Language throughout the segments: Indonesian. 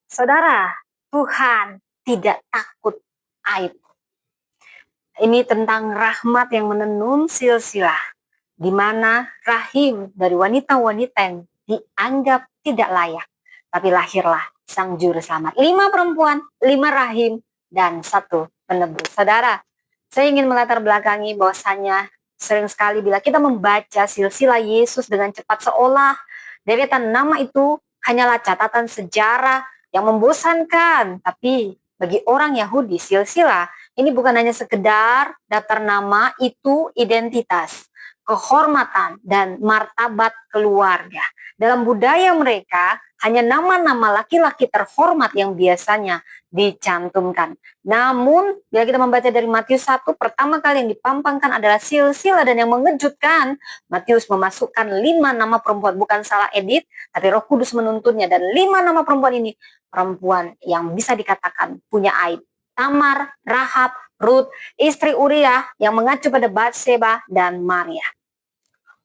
Saudara, Tuhan tidak takut aib. Ini tentang rahmat yang menenun silsilah, di mana rahim dari wanita-wanita yang dianggap tidak layak. Tapi lahirlah sang juru selamat. 5 perempuan, 5 rahim, dan 1 penebus. Saudara, saya ingin melatar belakangi bahwasanya sering sekali bila kita membaca silsilah Yesus dengan cepat seolah deretan nama itu hanyalah catatan sejarah yang membosankan. Tapi bagi orang Yahudi, silsilah ini bukan hanya sekedar daftar nama, itu identitas, kehormatan, dan martabat keluarga. Dalam budaya mereka, hanya nama-nama laki-laki terhormat yang biasanya dicantumkan. Namun, bila kita membaca dari Matius 1, pertama kali yang dipampangkan adalah silsilah, dan yang mengejutkan, Matius memasukkan 5 nama perempuan, bukan salah edit, tapi Roh Kudus menuntunnya, dan 5 nama perempuan ini perempuan yang bisa dikatakan punya aib. Tamar, Rahab, Ruth, istri Uriah yang mengacu pada Batseba dan Maria.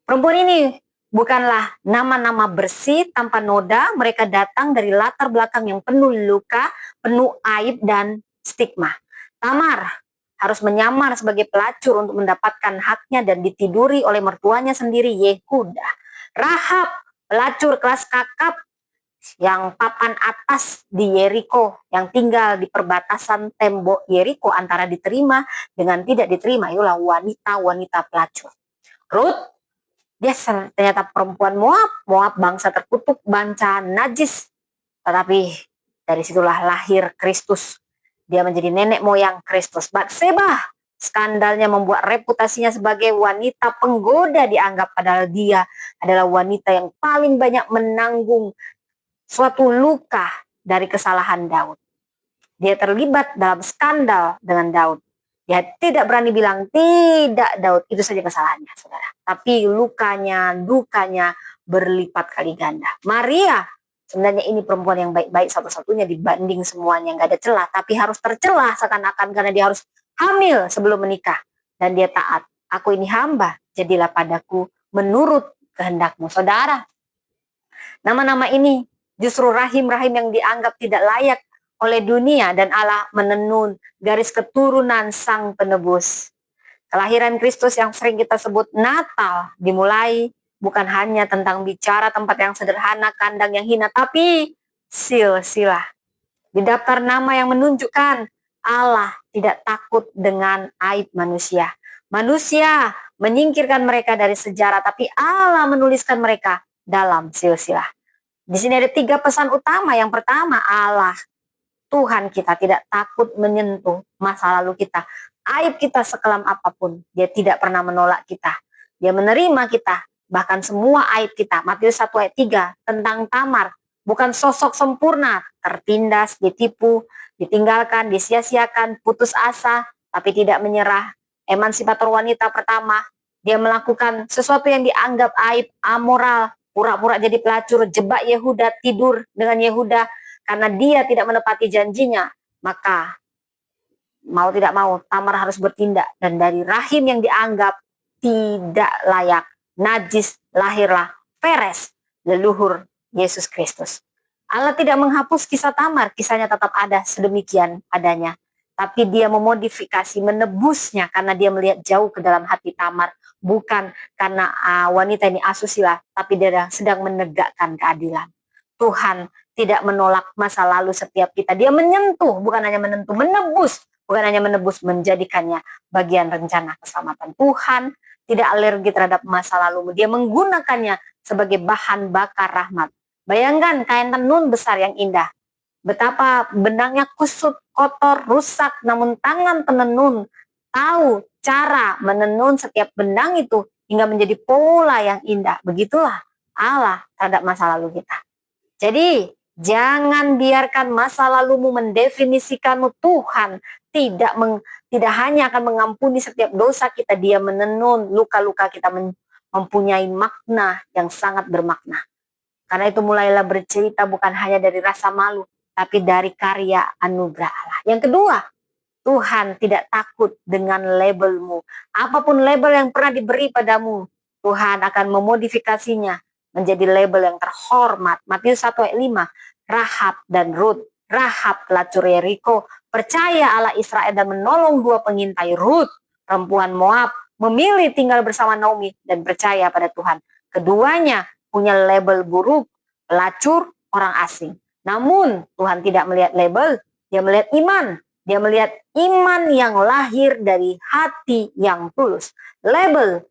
Perempuan ini bukanlah nama-nama bersih tanpa noda, mereka datang dari latar belakang yang penuh luka, penuh aib dan stigma. Tamar harus menyamar sebagai pelacur untuk mendapatkan haknya dan ditiduri oleh mertuanya sendiri, Yehuda. Rahab, pelacur kelas kakap yang papan atas di Yeriko, yang tinggal di perbatasan tembok Yeriko antara diterima dengan tidak diterima, itulah wanita-wanita pelacur. Ruth, dia ternyata perempuan Moab bangsa terkutuk, bangsa najis, tetapi dari situlah lahir Kristus. Dia menjadi nenek moyang Kristus. Batseba, skandalnya membuat reputasinya sebagai wanita penggoda dianggap, padahal dia adalah wanita yang paling banyak menanggung suatu luka dari kesalahan Daud. Dia terlibat dalam skandal dengan Daud. Dia tidak berani bilang tidak Daud, itu saja kesalahannya, saudara. Tapi lukanya, dukanya berlipat kali ganda. Maria, sebenarnya ini perempuan yang baik-baik satu-satunya dibanding semuanya, nggak ada celah, tapi harus tercelah seakan-akan karena dia harus hamil sebelum menikah. Dan dia taat. Aku ini hamba, jadilah padaku menurut kehendakmu. Saudara, nama-nama ini justru rahim-rahim yang dianggap tidak layak oleh dunia, dan Allah menenun garis keturunan sang penebus. Kelahiran Kristus yang sering kita sebut Natal dimulai bukan hanya tentang bicara tempat yang sederhana, kandang yang hina, tapi silsilah. Di daftar nama yang menunjukkan Allah tidak takut dengan aib manusia. Manusia menyingkirkan mereka dari sejarah, tapi Allah menuliskan mereka dalam silsilah. Di sini ada 3 pesan utama. Yang pertama, Allah, Tuhan kita tidak takut menyentuh masa lalu kita. Aib kita sekelam apapun, dia tidak pernah menolak kita. Dia menerima kita, bahkan semua aib kita. Matius 1 ayat 3 tentang Tamar, bukan sosok sempurna, tertindas, ditipu, ditinggalkan, disia-siakan, putus asa, tapi tidak menyerah. Emansipator wanita pertama, dia melakukan sesuatu yang dianggap aib, amoral, pura-pura jadi pelacur, jebak Yehuda, tidur dengan Yehuda, karena dia tidak menepati janjinya. Maka mau tidak mau Tamar harus bertindak, dan dari rahim yang dianggap tidak layak, najis, lahirlah Peres, leluhur Yesus Kristus. Allah tidak menghapus kisah Tamar, kisahnya tetap ada sedemikian adanya, tapi dia memodifikasi, menebusnya karena dia melihat jauh ke dalam hati Tamar, bukan karena wanita ini asusila, tapi dia sedang menegakkan keadilan. Tuhan tidak menolak masa lalu setiap kita. Dia menyentuh, bukan hanya menentu, menebus, bukan hanya menebus, menjadikannya bagian rencana keselamatan. Tuhan tidak alergi terhadap masa lalu. Dia menggunakannya sebagai bahan bakar rahmat. Bayangkan kain tenun besar yang indah. Betapa benangnya kusut, kotor, rusak, namun tangan penenun tahu cara menenun setiap benang itu hingga menjadi pola yang indah. Begitulah Allah terhadap masa lalu kita. Jadi, jangan biarkan masa lalumu mendefinisikanmu. Tuhan tidak hanya akan mengampuni setiap dosa kita, dia menenun luka-luka kita mempunyai makna yang sangat bermakna. Karena itu mulailah bercerita bukan hanya dari rasa malu, tapi dari karya anugerah Allah. Yang kedua, Tuhan tidak takut dengan labelmu. Apapun label yang pernah diberi padamu, Tuhan akan memodifikasinya menjadi label yang terhormat. Matius 1 ayat 5, Rahab dan Ruth Rahab pelacur Yeriko percaya Allah Israel dan menolong dua pengintai. Ruth, perempuan Moab, memilih tinggal bersama Naomi dan percaya pada Tuhan. Keduanya punya label buruk, pelacur, orang asing. Namun Tuhan tidak melihat label, dia melihat iman. Dia melihat iman yang lahir dari hati yang tulus. Label,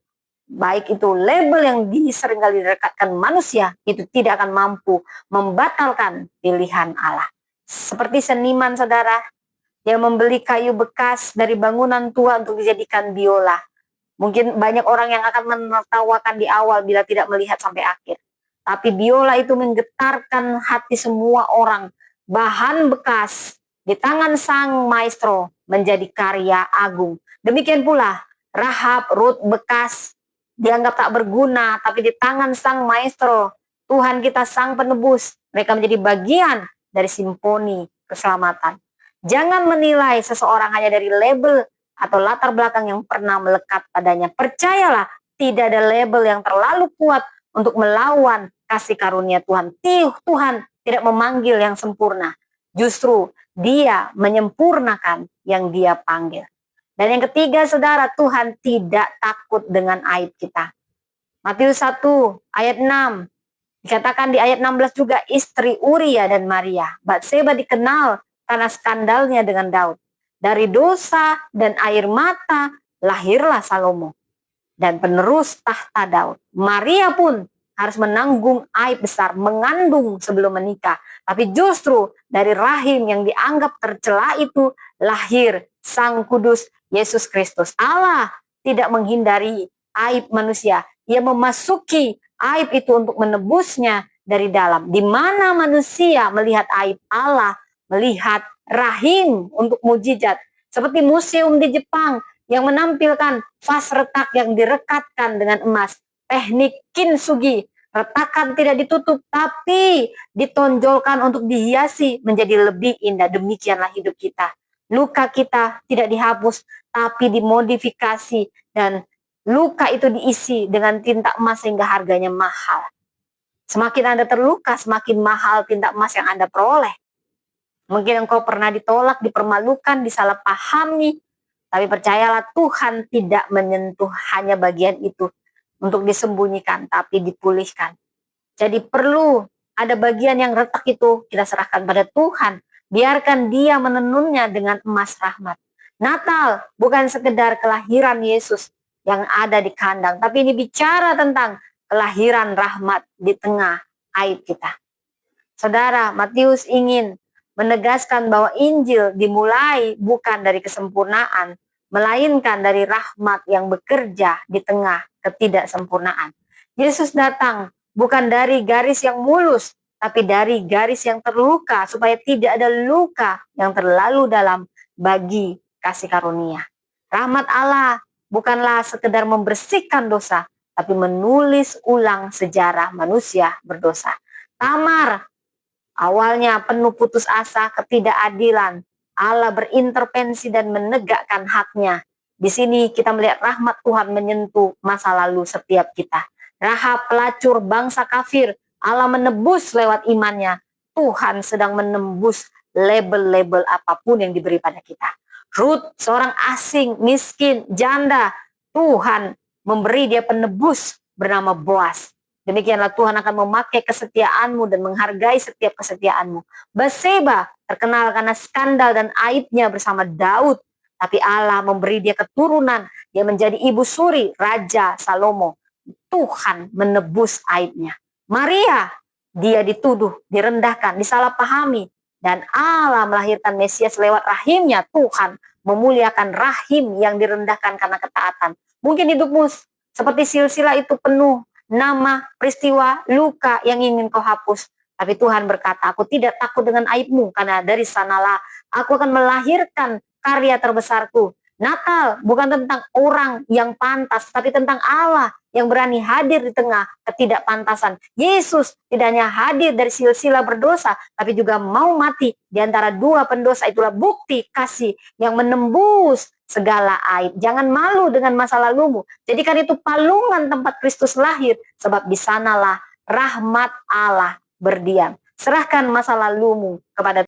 baik itu label yang seringkali direkatkan manusia, itu tidak akan mampu membatalkan pilihan Allah. Seperti seniman, saudara, yang membeli kayu bekas dari bangunan tua untuk dijadikan biola. Mungkin banyak orang yang akan menertawakan di awal bila tidak melihat sampai akhir. Tapi biola itu menggetarkan hati semua orang. Bahan bekas di tangan sang maestro menjadi karya agung. Demikian pula Rahab, Ruth bekas dianggap tak berguna, tapi di tangan sang maestro, Tuhan kita sang penebus, mereka menjadi bagian dari simfoni keselamatan. Jangan menilai seseorang hanya dari label atau latar belakang yang pernah melekat padanya. Percayalah, tidak ada label yang terlalu kuat untuk melawan kasih karunia Tuhan. Tuhan tidak memanggil yang sempurna. Justru dia menyempurnakan yang dia panggil. Dan yang ketiga, saudara, Tuhan tidak takut dengan aib kita. Matius 1 ayat 6. Dikatakan di ayat 16 juga, istri Uria dan Maria. Batseba dikenal karena skandalnya dengan Daud. Dari dosa dan air mata lahirlah Salomo dan penerus tahta Daud. Maria pun harus menanggung aib besar, mengandung sebelum menikah. Tapi justru dari rahim yang dianggap tercela itu lahir Sang Kudus Yesus Kristus. Allah tidak menghindari aib manusia. Ia memasuki aib itu untuk menebusnya dari dalam. Di mana manusia melihat aib, Allah melihat rahim untuk mujizat. Seperti museum di Jepang yang menampilkan vas retak yang direkatkan dengan emas. Teknik kintsugi, retakan tidak ditutup tapi ditonjolkan untuk dihiasi menjadi lebih indah. Demikianlah hidup kita. Luka kita tidak dihapus tapi dimodifikasi, dan luka itu diisi dengan tinta emas sehingga harganya mahal. Semakin Anda terluka, semakin mahal tinta emas yang Anda peroleh. Mungkin engkau pernah ditolak, dipermalukan, disalahpahami, tapi percayalah, Tuhan tidak menyentuh hanya bagian itu untuk disembunyikan, tapi dipulihkan. Jadi perlu ada bagian yang retak itu kita serahkan pada Tuhan. Biarkan dia menenunnya dengan emas rahmat. Natal bukan sekedar kelahiran Yesus yang ada di kandang, tapi ini bicara tentang kelahiran rahmat di tengah aib kita. Saudara, Matius ingin menegaskan bahwa Injil dimulai bukan dari kesempurnaan, melainkan dari rahmat yang bekerja di tengah ketidaksempurnaan. Yesus datang bukan dari garis yang mulus, tapi dari garis yang terluka, supaya tidak ada luka yang terlalu dalam bagi kasih karunia. Rahmat Allah bukanlah sekedar membersihkan dosa, tapi menulis ulang sejarah manusia berdosa. Tamar awalnya penuh putus asa, ketidakadilan. Allah berintervensi dan menegakkan haknya. Di sini kita melihat rahmat Tuhan menyentuh masa lalu setiap kita. Rahab pelacur bangsa kafir, Allah menebus lewat imannya. Tuhan sedang menembus label-label apapun yang diberi pada kita. Ruth, seorang asing, miskin, janda, Tuhan memberi dia penebus bernama Boaz. Demikianlah Tuhan akan memakai kesetiaanmu dan menghargai setiap kesetiaanmu. Batseba terkenal karena skandal dan aibnya bersama Daud, tapi Allah memberi dia keturunan. Dia menjadi ibu suri Raja Salomo. Tuhan menebus aibnya. Maria, dia dituduh, direndahkan, disalahpahami, dan Allah melahirkan Mesias lewat rahimnya. Tuhan memuliakan rahim yang direndahkan karena ketaatan. Mungkin hidupmu seperti silsilah itu penuh nama, peristiwa, luka yang ingin kau hapus. Tapi Tuhan berkata, aku tidak takut dengan aibmu, karena dari sanalah aku akan melahirkan karya terbesarku. Natal bukan tentang orang yang pantas, tapi tentang Allah yang berani hadir di tengah ketidakpantasan. Yesus tidak hanya hadir dari silsilah berdosa, tapi juga mau mati di antara dua pendosa. Itulah bukti kasih yang menembus segala aib. Jangan malu dengan masa lalumu. Jadikan itu palungan tempat Kristus lahir, sebab di sanalah rahmat Allah berdiam. Serahkan masa lalumu kepada